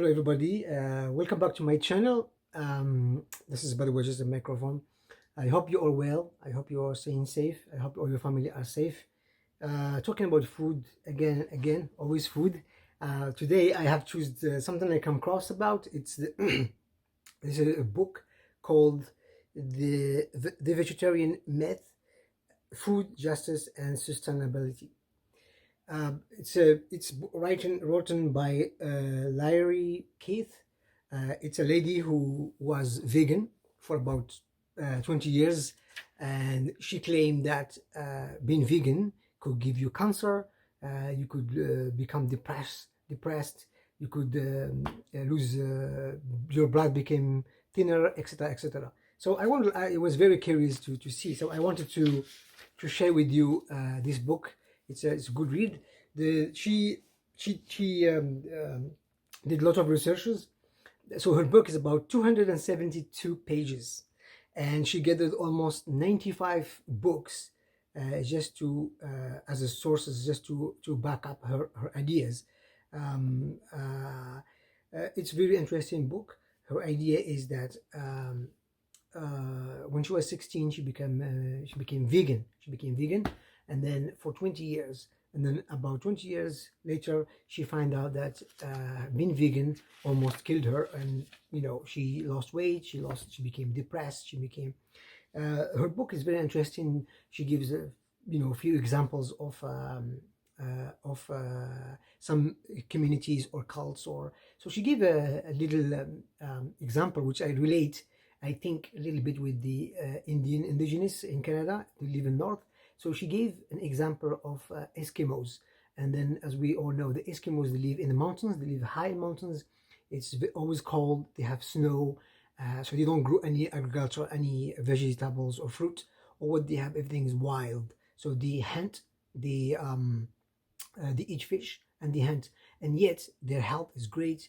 Hello everybody, welcome back to my channel. This is, by the way, just a microphone. I hope you're all well. I hope you're staying safe. I hope all your family are safe. Talking about food again, always food. Today I have chosen something I come across about. It's this is a book called the Vegetarian Myth: Food, Justice, and Sustainability. It's written by Larry Keith. It's a lady who was vegan for about 20 years, and she claimed that being vegan could give you cancer, you could become depressed, you could lose your blood became thinner, etc., etc. So I was very curious to see. So I wanted to share with you this book. It's a good read. She did a lot of researches. So her book is about 272 pages, and she gathered almost 95 books just to as a sources, just to back up her ideas. It's a very interesting book. Her idea is that when she was 16, she became vegan. She became vegan, and then for 20 years, and then about 20 years later, she found out that being vegan almost killed her, and she lost weight. She became depressed. She became. Her book is very interesting. She gives a few examples of some communities or cults, or so she gave a little example which I relate, I think, a little bit with the indigenous in Canada who live in north. So she gave an example of Eskimos, and then, as we all know, the Eskimos, they live in the mountains. They live high in mountains. It's always cold. They have snow, so they don't grow any agriculture, any vegetables or fruit. Or what they have, everything is wild. So they hunt, they eat fish, and they hunt, and yet their health is great.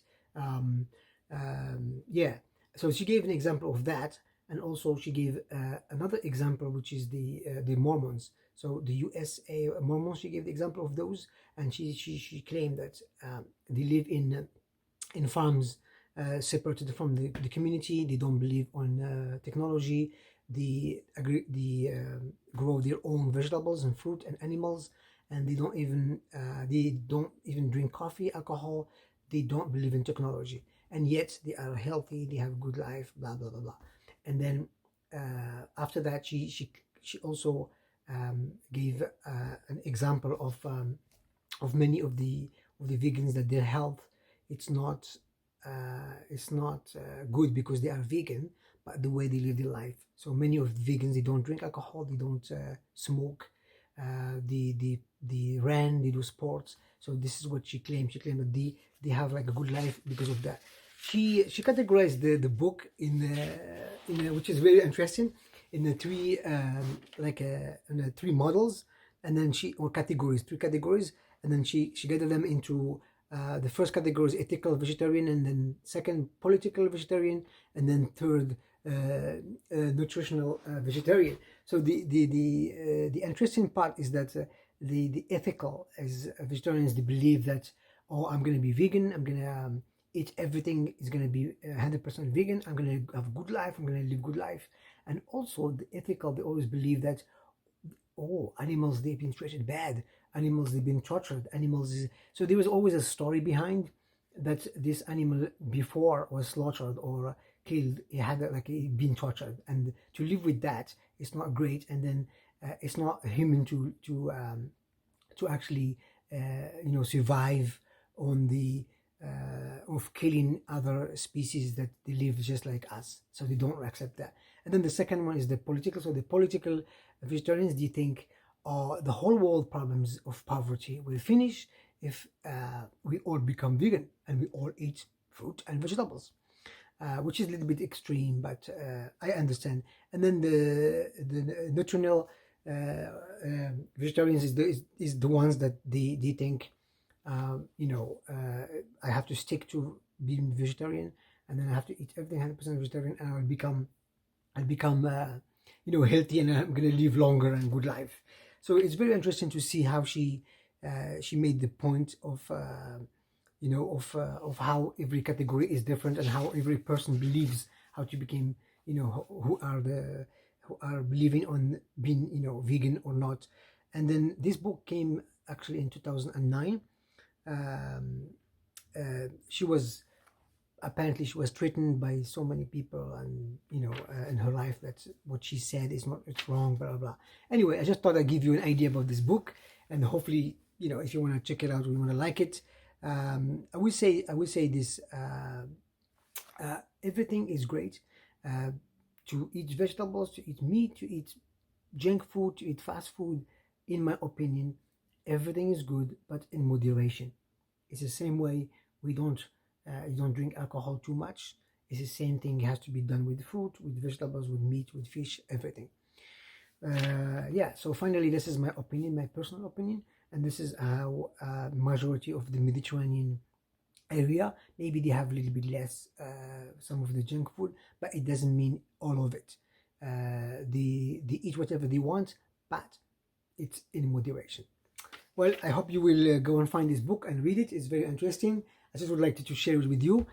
Yeah. So she gave an example of that, and also she gave another example, which is the Mormons. So the USA Mormons, she gave the example of those, and she claimed that they live in farms separated from the community. They don't believe on technology. They grow their own vegetables and fruit and animals, and they don't even drink coffee, alcohol. They don't believe in technology, and yet they are healthy. They have a good life. Blah blah blah blah. And then after that, she also gave an example of many of the vegans, that their health, it's not good because they are vegan, but the way they live their life. So many of the vegans, they don't drink alcohol, they don't smoke, they ran, they do sports. So this is what she claimed. She claimed that they have like a good life because of that. She categorized the book in which is very interesting, in the three in the three models, and then three categories, and then she gathered them into the first category is ethical vegetarian, and then second political vegetarian, and then third nutritional vegetarian. So the interesting part is that the ethical, as vegetarians, they believe that, oh, I'm going to be vegan, I'm going to eat everything is going to be 100% vegan, I'm going to have a good life, I'm going to live good life. And also the ethical, they always believe that, oh, animals, they've been treated bad, animals, they've been tortured, so there was always a story behind that this animal before was slaughtered or killed, it had been tortured, and to live with that, it's not great. And then it's not human to actually survive on the of killing other species that they live just like us, so they don't accept that. And then the second one is the political. So the political vegetarians, they think the whole world problems of poverty will finish if we all become vegan and we all eat fruit and vegetables, which is a little bit extreme, but I understand. And then the nutritional vegetarians is the ones that they think, I have to stick to being vegetarian, and then I have to eat everything 100% vegetarian, and I'll become healthy, and I'm gonna live longer and good life. So it's very interesting to see how she made the point of you know, of how every category is different and how every person believes how to become, you know, who are believing on being, you know, vegan or not. And then this book came actually in 2009. She was apparently she was threatened by so many people, and you know, in her life, that what she said is not, it's wrong, blah blah blah. Anyway, I just thought I'd give you an idea about this book, and hopefully, you know, if you want to check it out or you want to like it, I will say this: everything is great. To eat vegetables, to eat meat, to eat junk food, to eat fast food. In my opinion, everything is good, but in moderation. It's the same way we don't you don't drink alcohol too much. It's the same thing. It has to be done with fruit, with vegetables, with meat, with fish, everything. Yeah. So finally, this is my opinion, my personal opinion, and this is how majority of the Mediterranean area, maybe they have a little bit less some of the junk food, but it doesn't mean all of it. They eat whatever they want, but it's in moderation. Well, I hope you will go and find this book and read it. It's very interesting. I just would like to share it with you.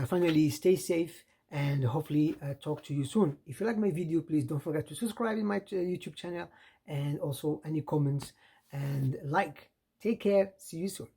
Finally, stay safe, and hopefully talk to you soon. If you like my video, please don't forget to subscribe in my YouTube channel, and also any comments and like. Take care. See you soon.